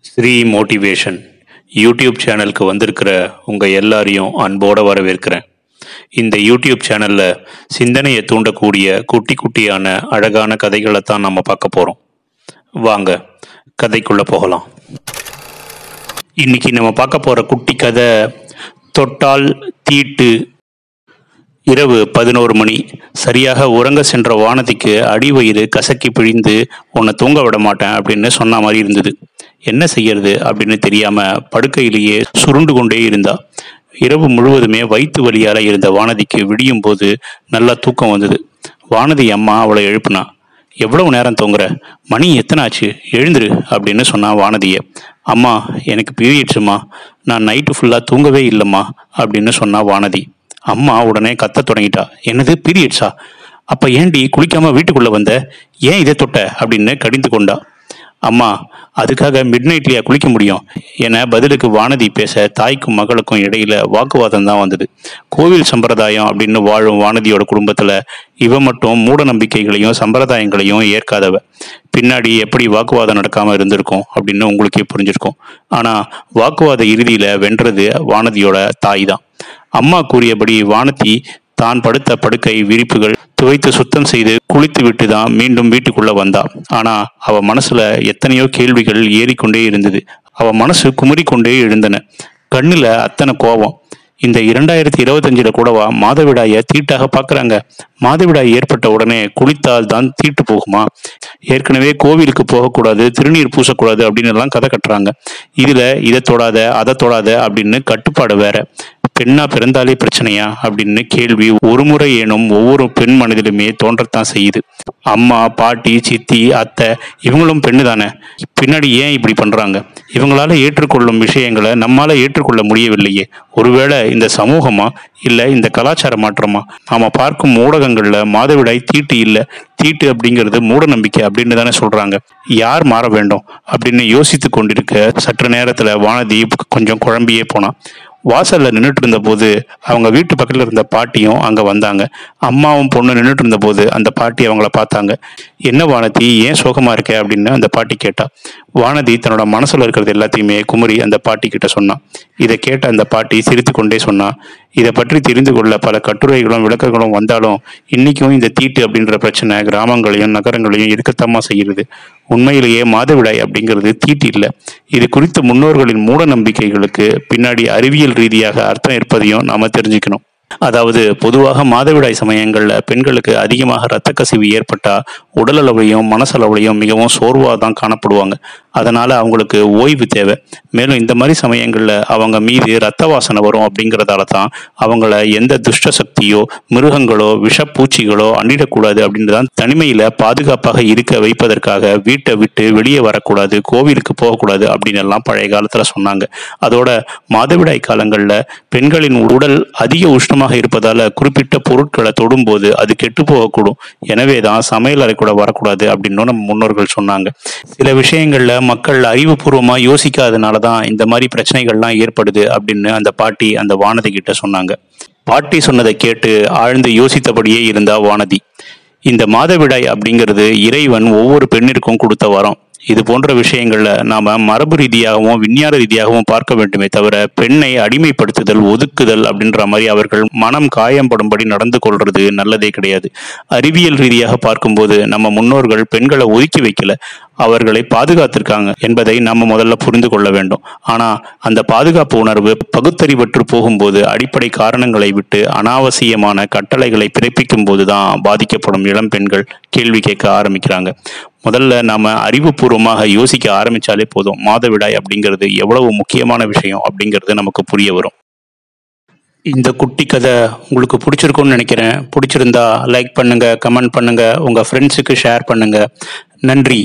Sri motivation YouTube சேனலுக்கு வந்திருக்கிற உங்கள் எல்லாரையும் அன்போடு வரவேற்கிறேன். இந்த யூடியூப் சேனலில் சிந்தனையை தூண்டக்கூடிய குட்டி குட்டியான அழகான கதைகளை தான் நம்ம பார்க்க போகிறோம். வாங்க கதைக்குள்ளே போகலாம். இன்னைக்கு நம்ம பார்க்க போகிற குட்டி கதை தொட்டால் தீட்டு. இரவு 11 மணி. சரியாக உறங்க சென்ற வானதிக்கு அடிவயிறு கசக்கி பிழிந்து உன்னை தூங்க விட மாட்டேன் அப்படின்னு சொன்ன மாதிரி இருந்தது. என்ன செய்யறது அப்படின்னு தெரியாம படுக்கையிலேயே சுருண்டு கொண்டே இருந்தா. இரவு முழுவதுமே வயிற்று வலியால இருந்த வானதிக்கு விடியும் போது நல்லா தூக்கம் வந்தது. வானதி அம்மா அவளை எழுப்புனா. எவ்வளவு நேரம் தூங்குற? மணி எத்தனை ஆச்சு? எழுந்துரு அப்படின்னு சொன்னா வானதிய. அம்மா, எனக்கு பீரியட்ஸுமா, நான் நைட்டு ஃபுல்லா தூங்கவே இல்லைம்மா அப்படின்னு சொன்னா வானதி. அம்மா உடனே கத்த தொடங்கிட்டா. என்னது, பீரியட்ஸா? அப்ப ஏண்டி குளிக்காம வீட்டுக்குள்ள வந்த? ஏன் இதை தொட்ட அப்படின்னு கடிந்து கொண்டா. அம்மா, அதுக்காக மிட் நைட்லயா குளிக்க முடியும் என பதிலுக்கு வானதி பேச தாய்க்கும் மகளுக்கும் இடையில வாக்குவாதம் தான் வந்தது. கோவில் சம்பிரதாயம் அப்படின்னு வாழும் வானதியோட குடும்பத்துல இவ மட்டும் மூட நம்பிக்கைகளையும் சம்பிரதாயங்களையும் ஏற்காதவ. பின்னாடி எப்படி வாக்குவாதம் நடக்காம இருந்திருக்கும் அப்படின்னு உங்களுக்கே புரிஞ்சிருக்கும். ஆனா வாக்குவாத இறுதியில வென்றது வானதியோட தாய் தான். அம்மா கூறியபடி வானதி தான் படுத்த படுக்கை விரிப்புகள் துவைத்து சுத்தம் செய்து குளித்து விட்டு தான் மீண்டும் வீட்டுக்குள்ள வந்தா. ஆனா அவ மனசுல எத்தனையோ கேள்விகள் ஏறிக்கொண்டே இருந்தது. அவ மனசு குமுறிக்கொண்டே எழுந்தன. கண்ணுல அத்தனை கோபம். இந்த 2025 கூடவா மாதவிடாய தீட்டாக பாக்குறாங்க? மாதவிடாய் ஏற்பட்ட உடனே குளித்தால் தான் தீட்டு போகுமா? ஏற்கனவே கோவிலுக்கு போகக்கூடாது, திருநீர் பூசக்கூடாது அப்படின்னு எல்லாம் கதை கட்டுறாங்க. இதுல இதை தொடாத அதை தொடாத அப்படின்னு கட்டுப்பாடு வேற. பெண்ணா பிறந்தாலே பிரச்சனையா அப்படின்னு கேள்வி ஒரு முறை ஏனும் ஒவ்வொரு பெண் மனதிலுமே தோன்றத்தான் செய்யுது. அம்மா, பாட்டி, சித்தி, அத்தை இவங்களும் பெண்ணு தானே. பின்னாடி ஏன் இப்படி பண்றாங்க? இவங்களால ஏற்றுக்கொள்ளும் விஷயங்களை நம்மால ஏற்றுக்கொள்ள முடியவில்லையே. ஒருவேளை இந்த சமூகமா இல்ல இந்த கலாச்சார மாற்றமா? நாம பார்க்கும் ஊடகங்கள்ல மாதவிடாய் தீட்டு இல்ல, தீட்டு அப்படிங்கிறது மூட நம்பிக்கை அப்படின்னு தானே சொல்றாங்க. யார் மாற வேண்டும் அப்படின்னு யோசித்து கொண்டிருக்க சற்று நேரத்துல வானதி கொஞ்சம் குழம்பியே போனான். வாசல்ல நின்றுட்டு இருந்த போது அவங்க வீட்டு பக்கத்துல இருந்த பாட்டியும் அங்க வந்தாங்க. அம்மாவும் பொண்ணு நின்றுட்டு இருந்த போது அந்த பாட்டி அவங்கள பார்த்தாங்க. என்ன வானதி, ஏன் சோகமா இருக்க அப்படின்னு அந்த பாட்டி கேட்டா. வானதி தன்னோட மனசுல இருக்கிறது எல்லாத்தையுமே குமரி அந்த பாட்டி கிட்ட சொன்னான். இதை கேட்ட அந்த பாட்டி சிரித்து கொண்டே சொன்னா, இதை பற்றி தெரிந்து கொள்ள பல கட்டுரைகளும் விளக்கங்களும் வந்தாலும் இன்னைக்கும் இந்த தீட்டு அப்படின்ற பிரச்சனை கிராமங்களையும் நகரங்களையும் இருக்கத்தாமா செய்கிறது. உண்மையிலேயே மாதவிடாய் அப்படிங்கிறது தீட்டு இல்லை. இது குறித்த முன்னோர்களின் மூட நம்பிக்கைகளுக்கு பின்னாடி அறிவியல் ரீதியாக அர்த்தம் இருப்பதையும் நாம தெரிஞ்சுக்கணும். அதாவது பொதுவாக மாதவிடாய் சமயங்கள்ல பெண்களுக்கு அதிகமாக இரத்த கசிவு ஏற்பட்டா உடல் அளவுலையும் மனசளவுலையும் மிகவும் சோர்வாக தான் காணப்படுவாங்க. அதனால அவங்களுக்கு ஓய்வு தேவை. மேலும் இந்த மாதிரி சமயங்கள்ல அவங்க மீது இரத்த வாசனை வரும். அப்படிங்கிறதால தான் அவங்கள எந்த துஷ்ட சக்தியோ மிருகங்களோ விஷப்பூச்சிகளோ அண்டிடக்கூடாது அப்படின்னு தான் தனிமையில பாதுகாப்பாக இருக்க வைப்பதற்காக வீட்டை விட்டு வெளியே வரக்கூடாது, கோவிலுக்கு போகக்கூடாது அப்படின்னு எல்லாம் பழைய காலத்துல சொன்னாங்க. அதோட மாதவிடாய் காலங்கள்ல பெண்களின் உடல் அதிக உஷ்ணமாக இருப்பதால குறிப்பிட்ட பொருட்களை தொடும்போது அது கெட்டு போகக்கூடும். எனவேதான் சமையல் அறை கூட வரக்கூடாது அப்படின்னு நம்ம முன்னோர்கள் சொன்னாங்க. சில விஷயங்கள்ல மக்கள் அறிவுபூர்வமா யோசிக்காதனாலதான் இந்த மாதிரி பிரச்சனைகள்லாம் ஏற்படுது அப்படின்னு அந்த பாட்டி அந்த வானதி கிட்ட சொன்னாங்க. பாட்டி சொன்னதை கேட்டு ஆழ்ந்து யோசித்தபடியே இருந்தா வானதி. இந்த மாதவிடாய் அப்படிங்கிறது இறைவன் ஒவ்வொரு பெண்ணிற்கும் கொடுத்த வரம். இது போன்ற விஷயங்கள்ல நாம மரபு ரீதியாகவும் விஞ்ஞான ரீதியாகவும் பார்க்க வேண்டுமே தவிர பெண்ணை அடிமைப்படுத்துதல், ஒதுக்குதல் அப்படின்ற மாதிரி அவர்கள் மனம் காயம்படும்படி நடந்து கொள்றது நல்லதே கிடையாது. அறிவியல் ரீதியாக பார்க்கும்போது நம்ம முன்னோர்கள் பெண்களை ஒதுக்கி வைக்கல, அவர்களை பாதுகாத்திருக்காங்க என்பதை நம்ம முதல்ல புரிந்து கொள்ள வேண்டும். ஆனா அந்த பாதுகாப்பு உணர்வு பகுத்தறிவற்று போகும்போது அடிப்படை காரணங்களை விட்டு அனாவசியமான கட்டளைகளை பிறப்பிக்கும் போதுதான் பாதிக்கப்படும் இளம் பெண்கள் கேள்வி கேட்க ஆரம்பிக்கிறாங்க. முதல்ல நாம அறிவுபூர்வமாக யோசிக்க ஆரம்பிச்சாலே போதும், மாதவிடாய் அப்படிங்கிறது எவ்வளவு முக்கியமான விஷயம் அப்படிங்கிறது நமக்கு புரிய வரும். இந்த குட்டி கதை உங்களுக்கு பிடிச்சிருக்கும்னு நினைக்கிறேன். பிடிச்சிருந்தா லைக் பண்ணுங்க, கமெண்ட் பண்ணுங்க, உங்க ஃப்ரெண்ட்ஸுக்கு ஷேர் பண்ணுங்க. நன்றி.